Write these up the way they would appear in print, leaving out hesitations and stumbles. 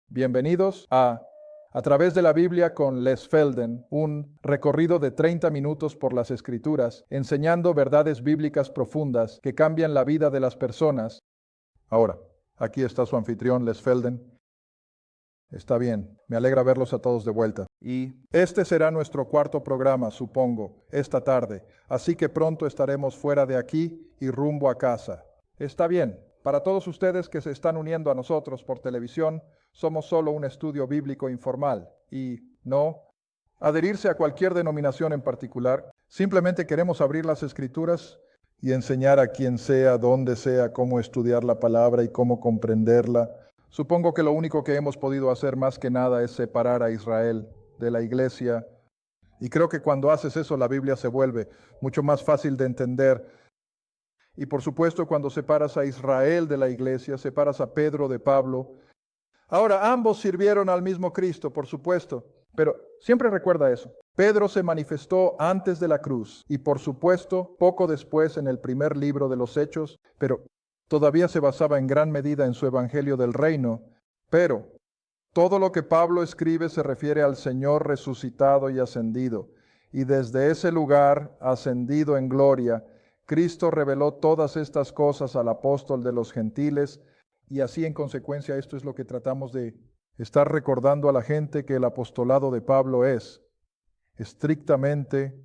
Bienvenidos a través de la Biblia con Les Felden, un recorrido de 30 minutos por las Escrituras, enseñando verdades bíblicas profundas que cambian la vida de las personas. Ahora, aquí está su anfitrión, Les Felden. Está bien, me alegra verlos a todos de vuelta. Y este será nuestro cuarto programa, supongo, esta tarde, así que pronto estaremos fuera de aquí y rumbo a casa. Está bien, para todos ustedes que se están uniendo a nosotros por televisión, somos solo un estudio bíblico informal y no adherirse a cualquier denominación en particular. Simplemente queremos abrir las Escrituras y enseñar a quien sea, dónde sea, cómo estudiar la palabra y cómo comprenderla. Supongo que lo único que hemos podido hacer más que nada es separar a Israel de la iglesia. Y creo que cuando haces eso, la Biblia se vuelve mucho más fácil de entender. Y por supuesto, cuando separas a Israel de la iglesia, separas a Pedro de Pablo. Ahora, ambos sirvieron al mismo Cristo, por supuesto, pero siempre recuerda eso. Pedro se manifestó antes de la cruz y por supuesto poco después en el primer libro de los Hechos, pero todavía se basaba en gran medida en su Evangelio del Reino. Pero todo lo que Pablo escribe se refiere al Señor resucitado y ascendido. Y desde ese lugar, ascendido en gloria, Cristo reveló todas estas cosas al apóstol de los gentiles, y así en consecuencia esto es lo que tratamos de estar recordando a la gente, que el apostolado de Pablo es estrictamente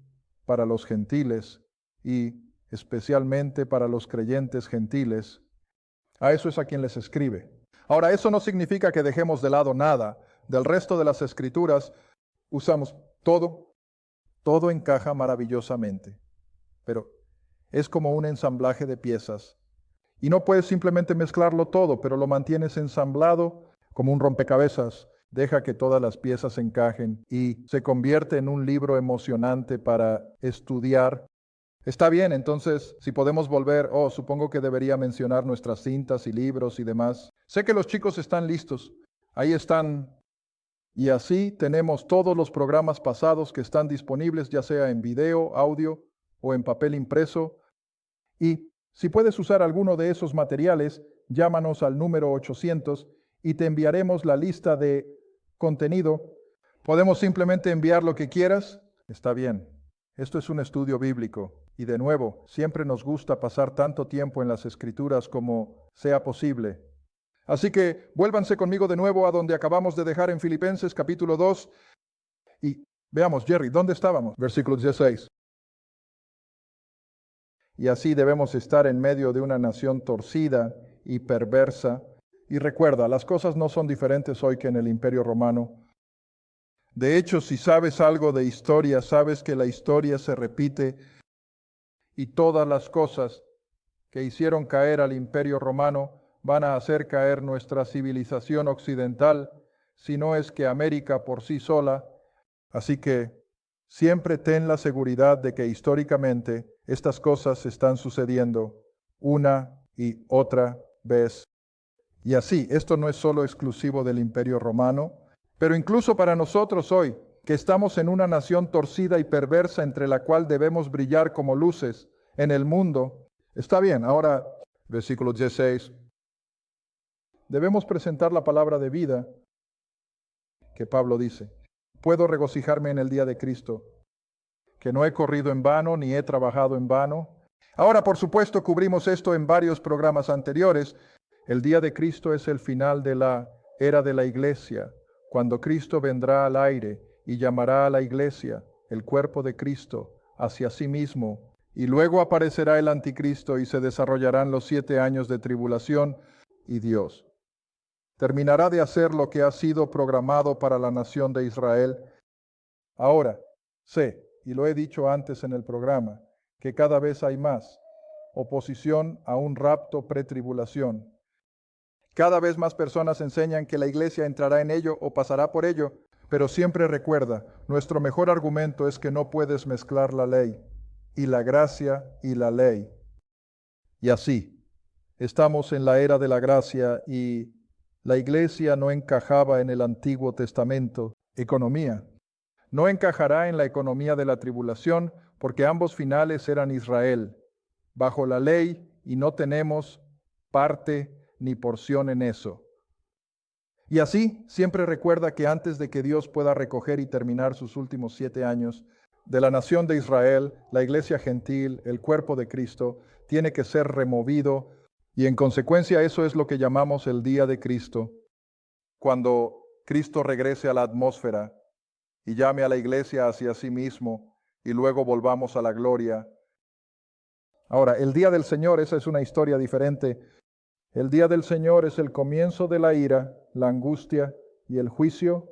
para los gentiles y especialmente para los creyentes gentiles. A eso es a quien les escribe. Ahora, eso no significa que dejemos de lado nada. Del resto de las Escrituras usamos todo encaja maravillosamente, pero es como un ensamblaje de piezas. Y no puedes simplemente mezclarlo todo, pero lo mantienes ensamblado como un rompecabezas. Deja que todas las piezas encajen y se convierte en un libro emocionante para estudiar. Está bien, entonces, si podemos volver, supongo que debería mencionar nuestras cintas y libros y demás. Sé que los chicos están listos. Ahí están. Y así tenemos todos los programas pasados que están disponibles, ya sea en video, audio o en papel impreso. Y si puedes usar alguno de esos materiales, llámanos al número 800 y te enviaremos la lista de contenido. Podemos simplemente enviar lo que quieras. Está bien. Esto es un estudio bíblico. Y de nuevo, siempre nos gusta pasar tanto tiempo en las Escrituras como sea posible. Así que vuélvanse conmigo de nuevo a donde acabamos de dejar en Filipenses capítulo 2. Y veamos, Jerry, ¿dónde estábamos? Versículo 16. Y así debemos estar en medio de una nación torcida y perversa. Y recuerda, las cosas no son diferentes hoy que en el Imperio Romano. De hecho, si sabes algo de historia, sabes que la historia se repite y todas las cosas que hicieron caer al Imperio Romano van a hacer caer nuestra civilización occidental, si no es que América por sí sola. Así que siempre ten la seguridad de que históricamente estas cosas están sucediendo una y otra vez. Y así, esto no es solo exclusivo del Imperio Romano, pero incluso para nosotros hoy, que estamos en una nación torcida y perversa entre la cual debemos brillar como luces en el mundo. Está bien, ahora, versículo 16, debemos presentar la palabra de vida que Pablo dice. Puedo regocijarme en el día de Cristo, que no he corrido en vano ni he trabajado en vano. Ahora, por supuesto, cubrimos esto en varios programas anteriores. El día de Cristo es el final de la era de la iglesia, cuando Cristo vendrá al aire y llamará a la iglesia, el cuerpo de Cristo, hacia sí mismo, y luego aparecerá el anticristo y se desarrollarán los 7 años de tribulación, y Dios terminará de hacer lo que ha sido programado para la nación de Israel. Ahora, sé, y lo he dicho antes en el programa, que cada vez hay más oposición a un rapto pretribulación. Cada vez más personas enseñan que la iglesia entrará en ello o pasará por ello, pero siempre recuerda, nuestro mejor argumento es que no puedes mezclar la ley y la gracia y la ley. Y así, estamos en la era de la gracia y la iglesia no encajaba en el Antiguo Testamento. Economía. No encajará en la economía de la tribulación porque ambos finales eran Israel, bajo la ley, y no tenemos parte ni porción en eso. Y así, siempre recuerda que antes de que Dios pueda recoger y terminar sus últimos 7 años, de la nación de Israel, la iglesia gentil, el cuerpo de Cristo, tiene que ser removido, y en consecuencia eso es lo que llamamos el día de Cristo, cuando Cristo regrese a la atmósfera y llame a la iglesia hacia sí mismo, y luego volvamos a la gloria. Ahora, el día del Señor, esa es una historia diferente. El día del Señor es el comienzo de la ira, la angustia y el juicio,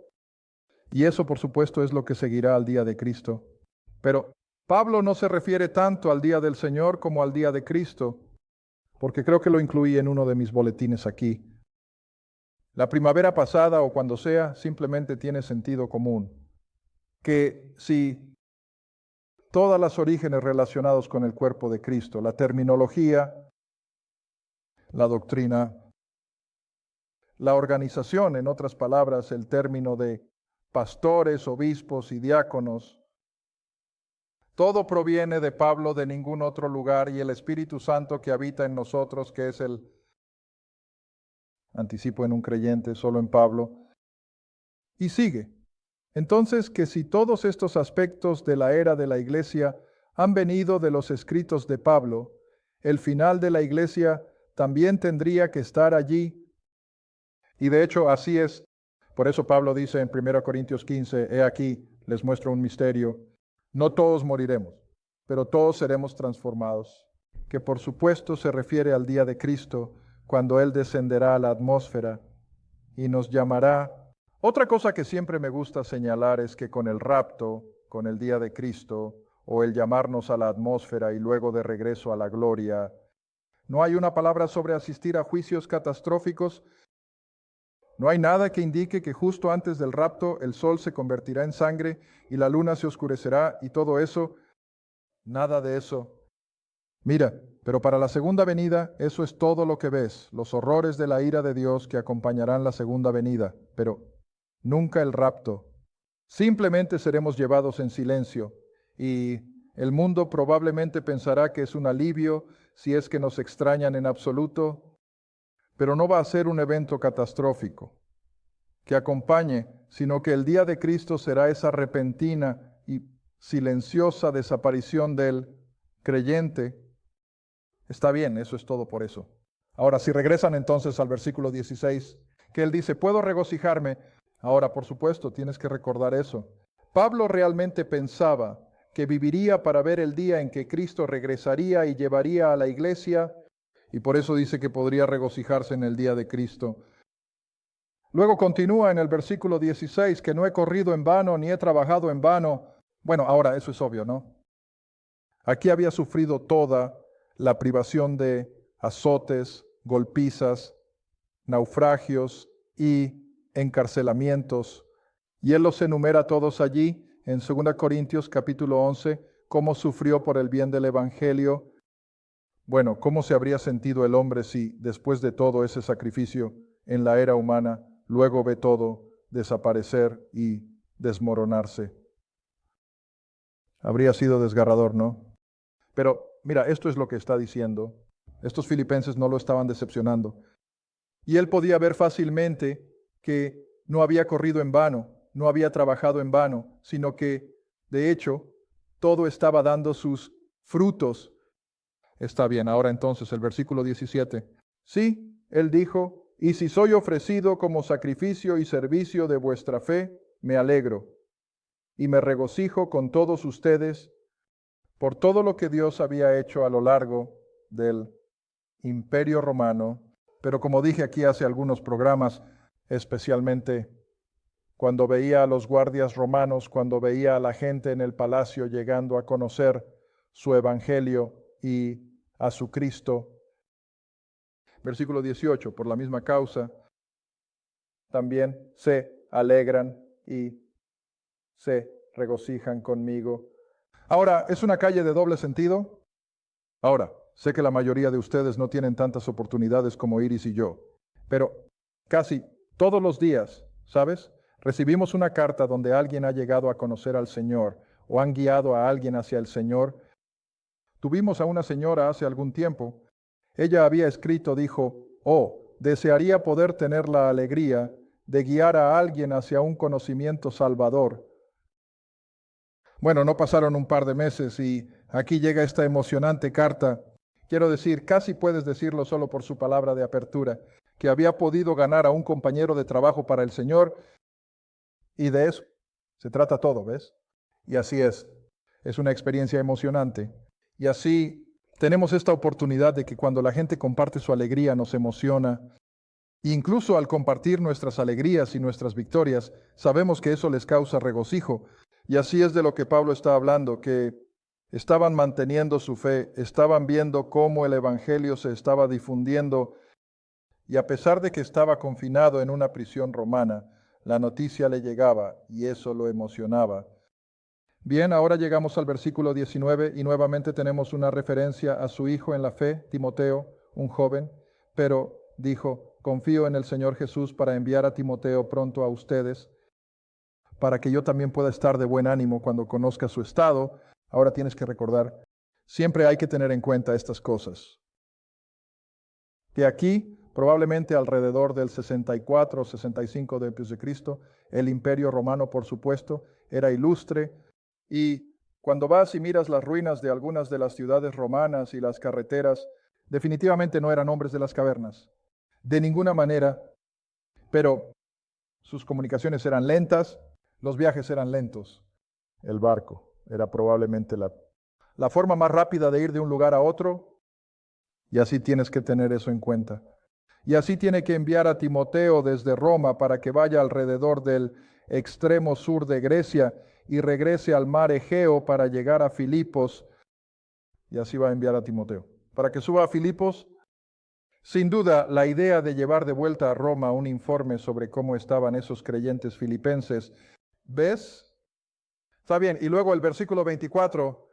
y eso por supuesto es lo que seguirá al día de Cristo. Pero Pablo no se refiere tanto al día del Señor como al día de Cristo, porque creo que lo incluí en uno de mis boletines aquí. La primavera pasada o cuando sea, simplemente tiene sentido común, que si todas las orígenes relacionados con el cuerpo de Cristo, la terminología, la doctrina, la organización, en otras palabras, el término de pastores, obispos y diáconos, todo proviene de Pablo, de ningún otro lugar, y el Espíritu Santo que habita en nosotros, que es el anticipo en un creyente, solo en Pablo, y sigue. Entonces, que si todos estos aspectos de la era de la iglesia han venido de los escritos de Pablo, el final de la iglesia también tendría que estar allí. Y de hecho así es. Por eso Pablo dice en 1 Corintios 15, he aquí, les muestro un misterio. No todos moriremos, pero todos seremos transformados. Que por supuesto se refiere al día de Cristo, cuando Él descenderá a la atmósfera y nos llamará. Otra cosa que siempre me gusta señalar es que con el rapto, con el día de Cristo, o el llamarnos a la atmósfera y luego de regreso a la gloria, no hay una palabra sobre asistir a juicios catastróficos. No hay nada que indique que justo antes del rapto el sol se convertirá en sangre y la luna se oscurecerá y todo eso. Nada de eso. Mira, pero para la segunda venida eso es todo lo que ves, los horrores de la ira de Dios que acompañarán la segunda venida, pero nunca el rapto. Simplemente seremos llevados en silencio y el mundo probablemente pensará que es un alivio si es que nos extrañan en absoluto, pero no va a ser un evento catastrófico que acompañe, sino que el día de Cristo será esa repentina y silenciosa desaparición del creyente. Está bien, eso es todo por eso. Ahora, si regresan entonces al versículo 16, que él dice, puedo regocijarme. Ahora, por supuesto, tienes que recordar eso. Pablo realmente pensaba que viviría para ver el día en que Cristo regresaría y llevaría a la iglesia, y por eso dice que podría regocijarse en el día de Cristo. Luego continúa en el versículo 16, que no he corrido en vano ni he trabajado en vano. Bueno, ahora eso es obvio, ¿no? Aquí había sufrido toda la privación de azotes, golpizas, naufragios y encarcelamientos. Y él los enumera todos allí en 2 Corintios capítulo 11, cómo sufrió por el bien del Evangelio. Bueno, ¿cómo se habría sentido el hombre si después de todo ese sacrificio en la era humana, luego ve todo desaparecer y desmoronarse? Habría sido desgarrador, ¿no? Pero mira, esto es lo que está diciendo. Estos filipenses no lo estaban decepcionando. Y él podía ver fácilmente que no había corrido en vano, no había trabajado en vano, sino que, de hecho, todo estaba dando sus frutos. Está bien, ahora entonces el versículo 17. Sí, él dijo, y si soy ofrecido como sacrificio y servicio de vuestra fe, me alegro y me regocijo con todos ustedes por todo lo que Dios había hecho a lo largo del Imperio Romano. Pero como dije aquí hace algunos programas, especialmente cuando veía a los guardias romanos, cuando veía a la gente en el palacio llegando a conocer su evangelio y a su Cristo. Versículo 18, por la misma causa, también se alegran y se regocijan conmigo. Ahora, ¿es una calle de doble sentido? Ahora, sé que la mayoría de ustedes no tienen tantas oportunidades como Iris y yo, pero casi todos los días, ¿sabes? Recibimos una carta donde alguien ha llegado a conocer al Señor o han guiado a alguien hacia el Señor. Tuvimos a una señora hace algún tiempo. Ella había escrito, dijo, oh, desearía poder tener la alegría de guiar a alguien hacia un conocimiento salvador. Bueno, no pasaron un par de meses y aquí llega esta emocionante carta. Quiero decir, casi puedes decirlo solo por su palabra de apertura, que había podido ganar a un compañero de trabajo para el Señor, y de eso se trata todo, ¿ves? Y así es una experiencia emocionante. Y así tenemos esta oportunidad de que cuando la gente comparte su alegría nos emociona. Incluso al compartir nuestras alegrías y nuestras victorias, sabemos que eso les causa regocijo. Y así es de lo que Pablo está hablando, que estaban manteniendo su fe, estaban viendo cómo el Evangelio se estaba difundiendo, y a pesar de que estaba confinado en una prisión romana, la noticia le llegaba y eso lo emocionaba. Bien, ahora llegamos al versículo 19 y nuevamente tenemos una referencia a su hijo en la fe, Timoteo, un joven, pero dijo, confío en el Señor Jesús para enviar a Timoteo pronto a ustedes, para que yo también pueda estar de buen ánimo cuando conozca su estado. Ahora tienes que recordar, siempre hay que tener en cuenta estas cosas. Que aquí, probablemente alrededor del 64 o 65 de Cristo, el imperio romano, por supuesto, era ilustre, y cuando vas y miras las ruinas de algunas de las ciudades romanas y las carreteras, definitivamente no eran hombres de las cavernas, de ninguna manera, pero sus comunicaciones eran lentas, los viajes eran lentos. El barco era probablemente la forma más rápida de ir de un lugar a otro, y así tienes que tener eso en cuenta. Y así tiene que enviar a Timoteo desde Roma para que vaya alrededor del extremo sur de Grecia y regrese al mar Egeo para llegar a Filipos. Y así va a enviar a Timoteo. Para que suba a Filipos, sin duda, la idea de llevar de vuelta a Roma un informe sobre cómo estaban esos creyentes filipenses. ¿Ves? Está bien. Y luego el versículo 24,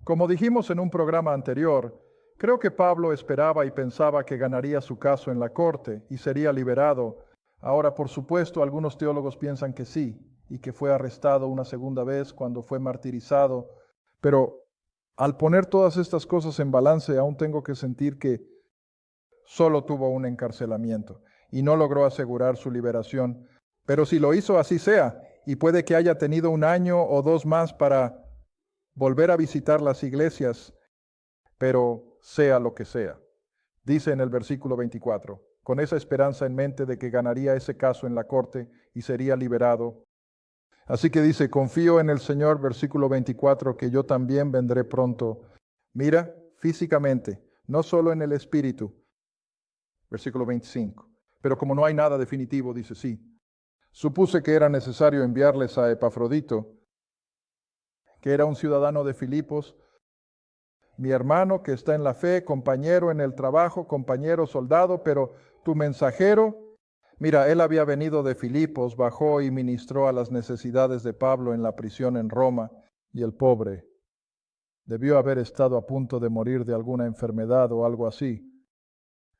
como dijimos en un programa anterior, creo que Pablo esperaba y pensaba que ganaría su caso en la corte y sería liberado. Ahora, por supuesto, algunos teólogos piensan que sí, y que fue arrestado una segunda vez cuando fue martirizado. Pero al poner todas estas cosas en balance, aún tengo que sentir que solo tuvo un encarcelamiento y no logró asegurar su liberación. Pero si lo hizo, así sea, y puede que haya tenido un año o dos más para volver a visitar las iglesias, pero sea lo que sea. Dice en el versículo 24, con esa esperanza en mente de que ganaría ese caso en la corte y sería liberado. Así que dice, confío en el Señor, versículo 24, que yo también vendré pronto. Mira, físicamente, no solo en el espíritu. Versículo 25. Pero como no hay nada definitivo, dice sí. Supuse que era necesario enviarles a Epafrodito, que era un ciudadano de Filipos, mi hermano que está en la fe, compañero en el trabajo, compañero soldado, pero tu mensajero, mira, él había venido de Filipos, bajó y ministró a las necesidades de Pablo en la prisión en Roma, y el pobre debió haber estado a punto de morir de alguna enfermedad o algo así.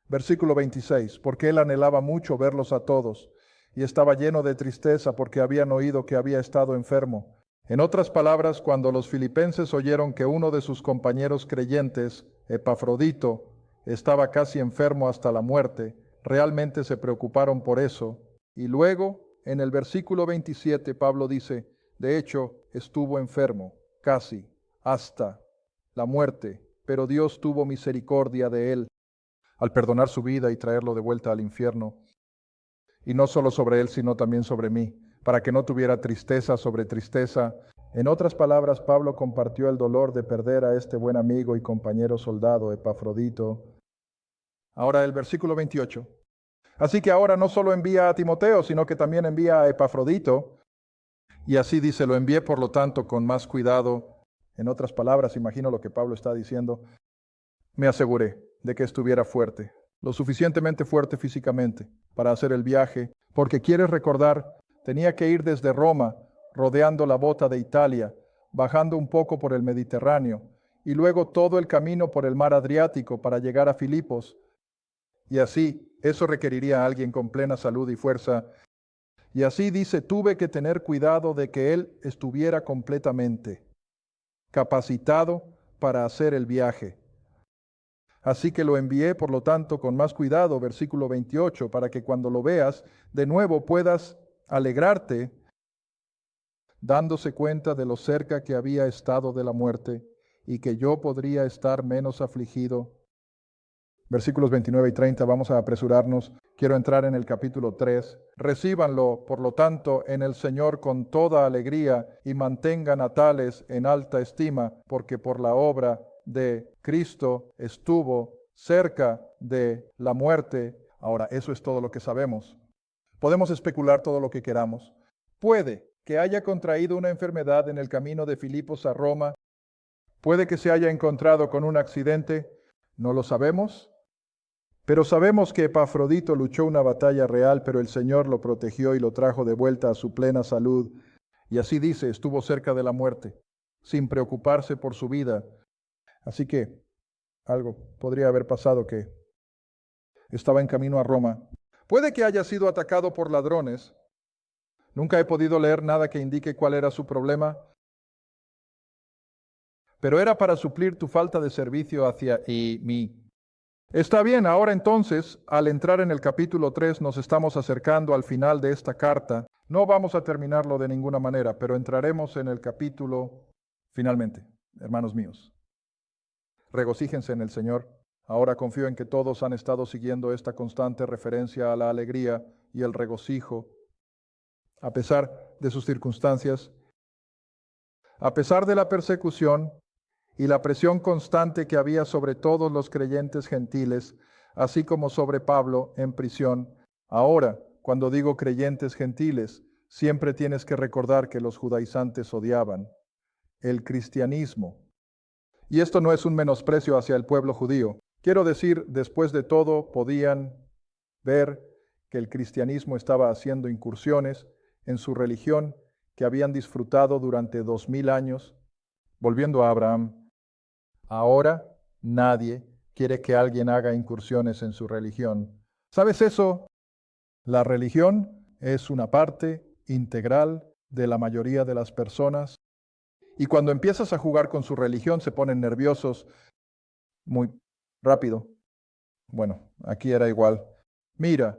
Versículo 26, porque él anhelaba mucho verlos a todos, y estaba lleno de tristeza porque habían oído que había estado enfermo. En otras palabras, cuando los filipenses oyeron que uno de sus compañeros creyentes, Epafrodito, estaba casi enfermo hasta la muerte, realmente se preocuparon por eso. Y luego, en el versículo 27, Pablo dice, de hecho, estuvo enfermo, casi, hasta la muerte, pero Dios tuvo misericordia de él al perdonar su vida y traerlo de vuelta al infierno. Y no solo sobre él, sino también sobre mí, para que no tuviera tristeza sobre tristeza. En otras palabras, Pablo compartió el dolor de perder a este buen amigo y compañero soldado, Epafrodito. Ahora el versículo 28. Así que ahora no solo envía a Timoteo, sino que también envía a Epafrodito. Y así dice, lo envié por lo tanto con más cuidado. En otras palabras, imagino lo que Pablo está diciendo. Me aseguré de que estuviera fuerte, lo suficientemente fuerte físicamente para hacer el viaje, porque quieres recordar, tenía que ir desde Roma, rodeando la bota de Italia, bajando un poco por el Mediterráneo, y luego todo el camino por el mar Adriático para llegar a Filipos. Y así, eso requeriría a alguien con plena salud y fuerza. Y así dice, tuve que tener cuidado de que él estuviera completamente capacitado para hacer el viaje. Así que lo envié, por lo tanto, con más cuidado, versículo 28, para que cuando lo veas de nuevo puedas alegrarte, dándose cuenta de lo cerca que había estado de la muerte y que yo podría estar menos afligido. Versículos 29 y 30, vamos a apresurarnos. Quiero entrar en el capítulo 3. Recíbanlo, por lo tanto, en el Señor con toda alegría y mantengan a tales en alta estima, porque por la obra de Cristo estuvo cerca de la muerte. Ahora, eso es todo lo que sabemos. Podemos especular todo lo que queramos. Puede que haya contraído una enfermedad en el camino de Filipos a Roma. Puede que se haya encontrado con un accidente. No lo sabemos. Pero sabemos que Epafrodito luchó una batalla real, pero el Señor lo protegió y lo trajo de vuelta a su plena salud. Y así dice, estuvo cerca de la muerte, sin preocuparse por su vida. Así que algo podría haber pasado, que estaba en camino a Roma. Puede que haya sido atacado por ladrones. Nunca he podido leer nada que indique cuál era su problema, pero era para suplir tu falta de servicio hacia mí. Está bien, ahora entonces, al entrar en el capítulo 3, nos estamos acercando al final de esta carta. No vamos a terminarlo de ninguna manera, pero entraremos en el capítulo finalmente, hermanos míos. Regocíjense en el Señor. Ahora confío en que todos han estado siguiendo esta constante referencia a la alegría y el regocijo, a pesar de sus circunstancias, a pesar de la persecución y la presión constante que había sobre todos los creyentes gentiles, así como sobre Pablo en prisión. Ahora, cuando digo creyentes gentiles, siempre tienes que recordar que los judaizantes odiaban el cristianismo. Y esto no es un menosprecio hacia el pueblo judío. Quiero decir, después de todo, podían ver que el cristianismo estaba haciendo incursiones en su religión que habían disfrutado durante 2000 años. Volviendo a Abraham, ahora nadie quiere que alguien haga incursiones en su religión. ¿Sabes eso? La religión es una parte integral de la mayoría de las personas. Y cuando empiezas a jugar con su religión, se ponen nerviosos muy rápido. Bueno, aquí era igual. Mira,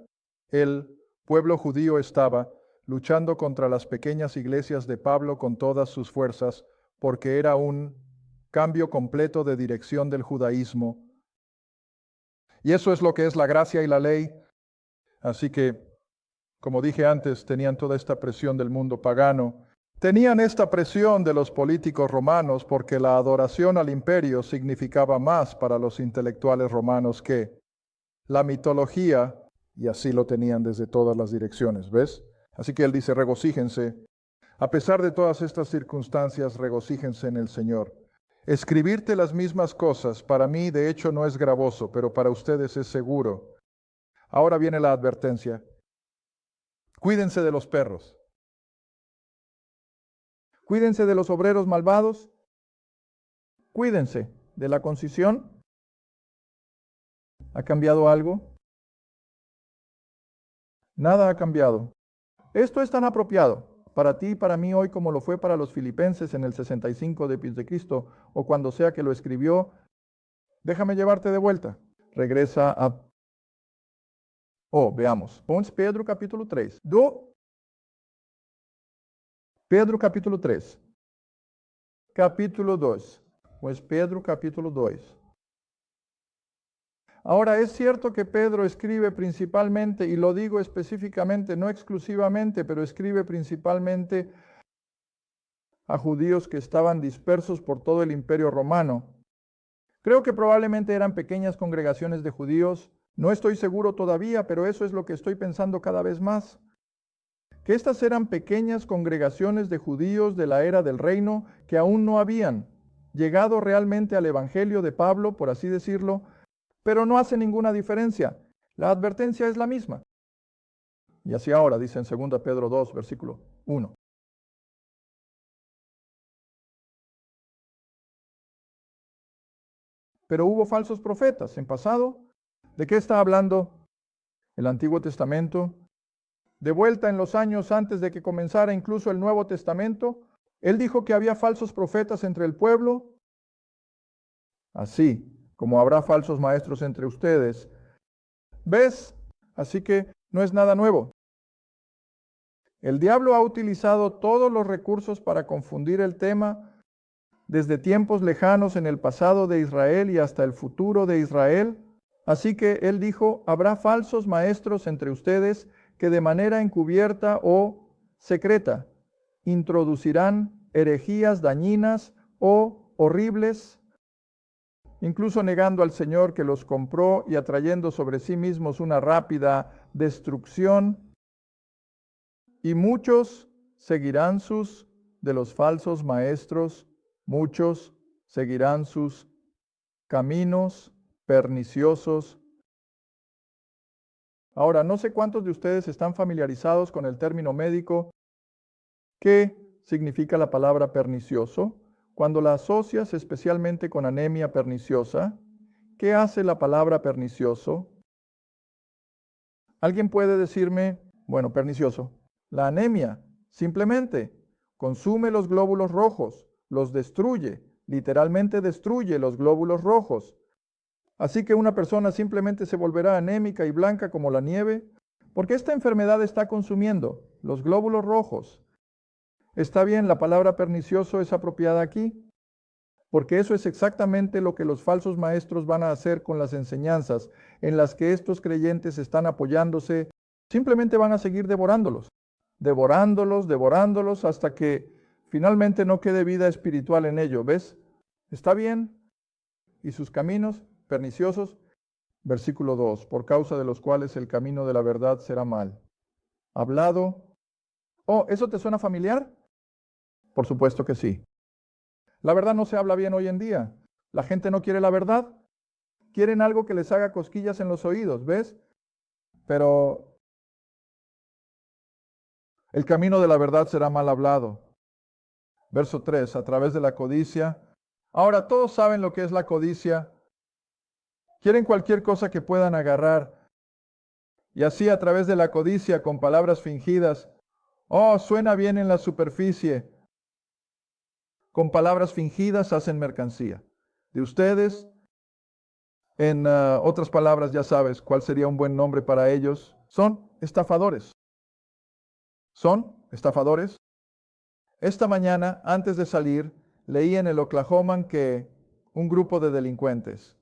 el pueblo judío estaba luchando contra las pequeñas iglesias de Pablo con todas sus fuerzas, porque era un cambio completo de dirección del judaísmo. Y eso es lo que es la gracia y la ley. Así que, como dije antes, tenían toda esta presión del mundo pagano. Tenían esta presión de los políticos romanos porque la adoración al imperio significaba más para los intelectuales romanos que la mitología, y así lo tenían desde todas las direcciones, ¿ves? Así que él dice, regocíjense. A pesar de todas estas circunstancias, regocíjense en el Señor. Escribirte las mismas cosas, para mí de hecho no es gravoso, pero para ustedes es seguro. Ahora viene la advertencia. Cuídense de los perros. Cuídense de los obreros malvados. Cuídense de la concisión. ¿Ha cambiado algo? Nada ha cambiado. Esto es tan apropiado para ti y para mí hoy como lo fue para los filipenses en el 65 después de Cristo o cuando sea que lo escribió. Déjame llevarte de vuelta. Regresa a... veamos. Ponte Pedro capítulo 3. Pedro capítulo 3. Capítulo 2. Pues Pedro capítulo 2. Ahora, es cierto que Pedro escribe principalmente, y lo digo específicamente, no exclusivamente, pero escribe principalmente a judíos que estaban dispersos por todo el imperio romano. Creo que probablemente eran pequeñas congregaciones de judíos, no estoy seguro todavía, pero eso es lo que estoy pensando cada vez más. Que estas eran pequeñas congregaciones de judíos de la era del reino que aún no habían llegado realmente al evangelio de Pablo, por así decirlo, pero no hace ninguna diferencia. La advertencia es la misma. Y así ahora dice en 2 Pedro 2, versículo 1. Pero hubo falsos profetas en pasado. ¿De qué está hablando el Antiguo Testamento? De vuelta en los años antes de que comenzara incluso el Nuevo Testamento, él dijo que había falsos profetas entre el pueblo. Así como habrá falsos maestros entre ustedes. ¿Ves? Así que no es nada nuevo. El diablo ha utilizado todos los recursos para confundir el tema desde tiempos lejanos en el pasado de Israel y hasta el futuro de Israel. Así que él dijo, habrá falsos maestros entre ustedes que de manera encubierta o secreta introducirán herejías dañinas o horribles, incluso negando al Señor que los compró y atrayendo sobre sí mismos una rápida destrucción. Y muchos seguirán de los falsos maestros, muchos seguirán sus caminos perniciosos. Ahora, no sé cuántos de ustedes están familiarizados con el término médico. ¿Qué significa la palabra pernicioso? Cuando la asocias especialmente con anemia perniciosa, ¿qué hace la palabra pernicioso? ¿Alguien puede decirme, bueno, pernicioso? La anemia simplemente consume los glóbulos rojos, los destruye, literalmente destruye los glóbulos rojos. Así que una persona simplemente se volverá anémica y blanca como la nieve, porque esta enfermedad está consumiendo los glóbulos rojos. Está bien, la palabra pernicioso es apropiada aquí, porque eso es exactamente lo que los falsos maestros van a hacer con las enseñanzas en las que estos creyentes están apoyándose. Simplemente van a seguir devorándolos, devorándolos hasta que finalmente no quede vida espiritual en ello. ¿Ves? ¿Está bien? Y sus caminos perniciosos, versículo 2, por causa de los cuales el camino de la verdad será mal hablado. Oh, ¿eso te suena familiar? Por supuesto que sí. La verdad no se habla bien hoy en día. La gente no quiere la verdad. Quieren algo que les haga cosquillas en los oídos, ¿ves? Pero el camino de la verdad será mal hablado. Verso 3, a través de la codicia. Ahora, todos saben lo que es la codicia. Quieren cualquier cosa que puedan agarrar. Y así a través de la codicia, con palabras fingidas. Oh, suena bien en la superficie. Con palabras fingidas hacen mercancía. De ustedes, en otras palabras, ya sabes cuál sería un buen nombre para ellos. Son estafadores. Son estafadores. Esta mañana, antes de salir, leí en el Oklahoman que un grupo de delincuentes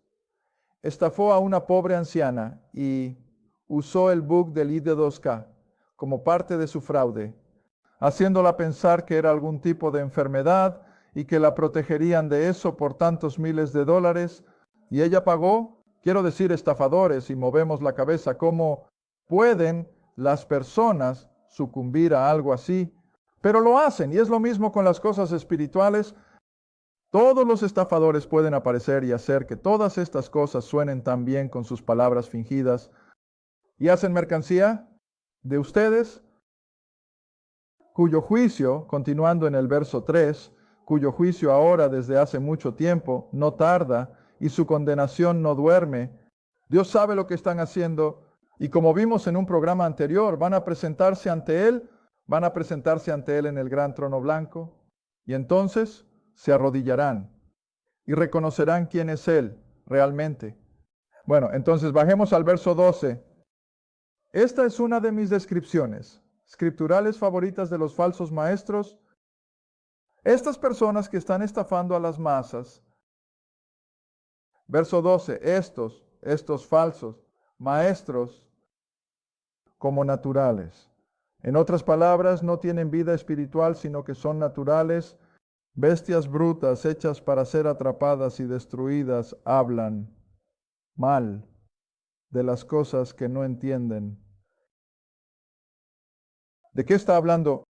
estafó a una pobre anciana y usó el bug del ID2K como parte de su fraude, haciéndola pensar que era algún tipo de enfermedad y que la protegerían de eso por tantos miles de dólares. Y ella pagó. Quiero decir, estafadores, y movemos la cabeza. ¿Cómo pueden las personas sucumbir a algo así? Pero lo hacen, y es lo mismo con las cosas espirituales. Todos los estafadores pueden aparecer y hacer que todas estas cosas suenen tan bien con sus palabras fingidas, y hacen mercancía de ustedes, cuyo juicio, continuando en el verso 3, cuyo juicio ahora desde hace mucho tiempo no tarda y su condenación no duerme. Dios sabe lo que están haciendo, y como vimos en un programa anterior, van a presentarse ante Él en el gran trono blanco, y entonces se arrodillarán y reconocerán quién es Él realmente. Bueno, entonces bajemos al verso 12. Esta es una de mis descripciones escriturales favoritas de los falsos maestros. Estas personas que están estafando a las masas. Verso 12, estos falsos maestros como naturales. En otras palabras, no tienen vida espiritual, sino que son naturales, bestias brutas hechas para ser atrapadas y destruidas, hablan mal de las cosas que no entienden. ¿De qué está hablando?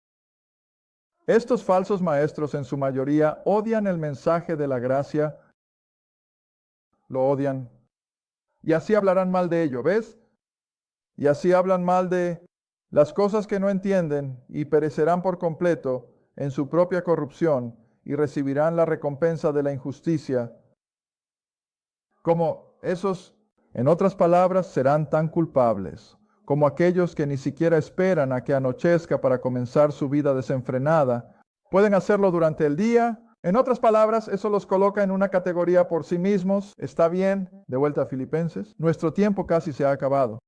Estos falsos maestros en su mayoría odian el mensaje de la gracia, lo odian, y así hablarán mal de ello, ¿ves? Y así hablan mal de las cosas que no entienden y perecerán por completo en su propia corrupción y recibirán la recompensa de la injusticia. Como esos, en otras palabras, serán tan culpables como aquellos que ni siquiera esperan a que anochezca para comenzar su vida desenfrenada. Pueden hacerlo durante el día En otras palabras, eso los coloca en una categoría por sí mismos. Está bien, de vuelta a Filipenses. Nuestro tiempo casi se ha acabado.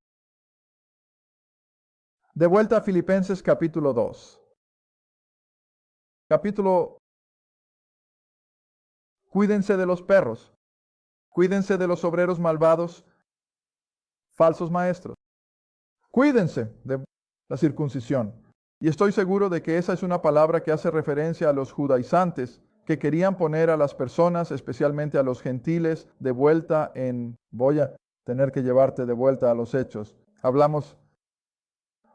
De vuelta a Filipenses capítulo 2. Cuídense de los perros. Cuídense de los obreros malvados, falsos maestros. Cuídense de la circuncisión. Y estoy seguro de que esa es una palabra que hace referencia a los judaizantes que querían poner a las personas, especialmente a los gentiles, de vuelta en... Voy a tener que llevarte de vuelta a los hechos. Hablamos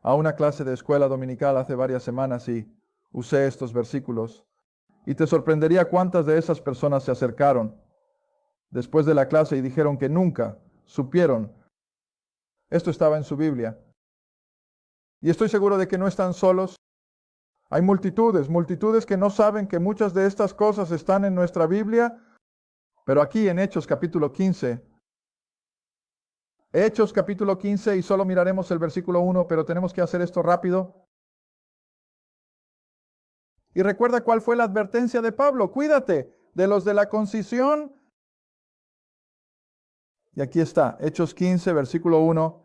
a una clase de escuela dominical hace varias semanas y usé estos versículos. Y te sorprendería cuántas de esas personas se acercaron después de la clase y dijeron que nunca supieron. Esto estaba en su Biblia. Y estoy seguro de que no están solos. Hay multitudes que no saben que muchas de estas cosas están en nuestra Biblia, pero aquí en Hechos capítulo 15, y solo miraremos el versículo 1, pero tenemos que hacer esto rápido. Y recuerda cuál fue la advertencia de Pablo: cuídate de los de la concisión. Y aquí está, Hechos 15, versículo 1.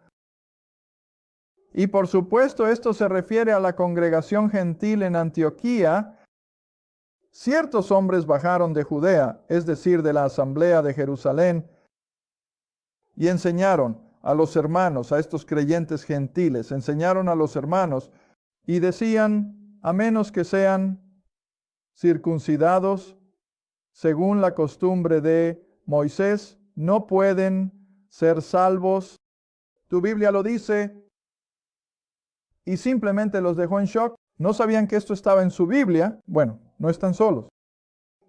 Y por supuesto esto se refiere a la congregación gentil en Antioquía. Ciertos hombres bajaron de Judea, es decir, de la asamblea de Jerusalén, y enseñaron a los hermanos, a estos creyentes gentiles, enseñaron a los hermanos y decían: a menos que sean circuncidados según la costumbre de Moisés, no pueden ser salvos. Tu Biblia lo dice. Y simplemente los dejó en shock. No sabían que esto estaba en su Biblia. Bueno, no están solos.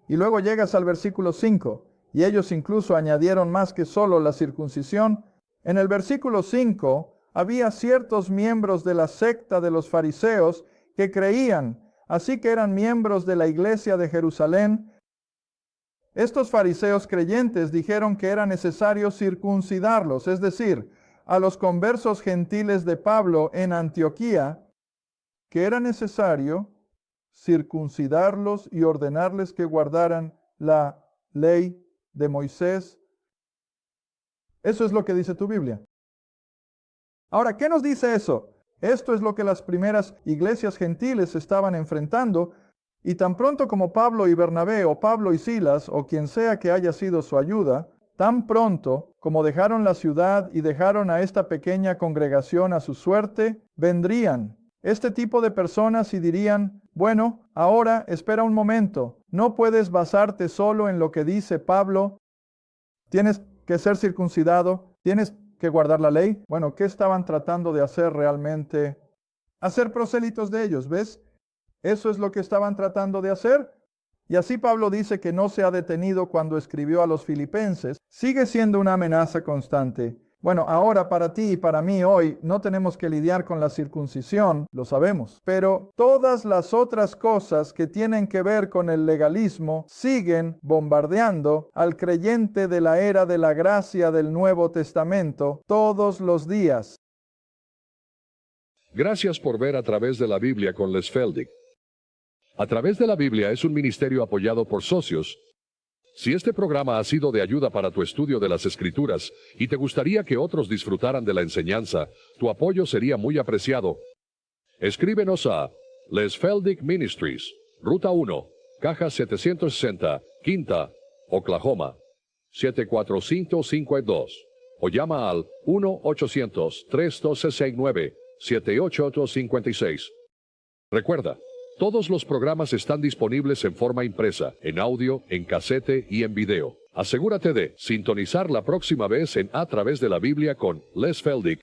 Y luego llegas al versículo 5, y ellos incluso añadieron más que solo la circuncisión. En el versículo 5 había ciertos miembros de la secta de los fariseos que creían, así que eran miembros de la iglesia de Jerusalén. Estos fariseos creyentes dijeron que era necesario circuncidarlos, es decir, a los conversos gentiles de Pablo en Antioquía, que era necesario circuncidarlos y ordenarles que guardaran la ley de Moisés. Eso es lo que dice tu Biblia. Ahora, ¿qué nos dice eso? Esto es lo que las primeras iglesias gentiles estaban enfrentando, y tan pronto como Pablo y Bernabé, o Pablo y Silas, o quien sea que haya sido su ayuda, tan pronto como dejaron la ciudad y dejaron a esta pequeña congregación a su suerte, vendrían este tipo de personas y dirían: bueno, ahora espera un momento, no puedes basarte solo en lo que dice Pablo, tienes que ser circuncidado, tienes que guardar la ley. Bueno, ¿qué estaban tratando de hacer realmente? Hacer prosélitos de ellos, ¿ves? Eso es lo que estaban tratando de hacer. Y así Pablo dice que no se ha detenido cuando escribió a los filipenses. Sigue siendo una amenaza constante. Bueno, ahora para ti y para mí hoy no tenemos que lidiar con la circuncisión, lo sabemos. Pero todas las otras cosas que tienen que ver con el legalismo siguen bombardeando al creyente de la era de la gracia del Nuevo Testamento todos los días. Gracias por ver A Través de la Biblia con Les Feldick. A Través de la Biblia es un ministerio apoyado por socios. Si este programa ha sido de ayuda para tu estudio de las Escrituras y te gustaría que otros disfrutaran de la enseñanza, tu apoyo sería muy apreciado. Escríbenos a Les Feldick Ministries, Ruta 1, Caja 760, Quinta, Oklahoma, 74552, o llama al 1-800-312-69-78856. Recuerda, todos los programas están disponibles en forma impresa, en audio, en casete y en video. Asegúrate de sintonizar la próxima vez en A Través de la Biblia con Les Feldick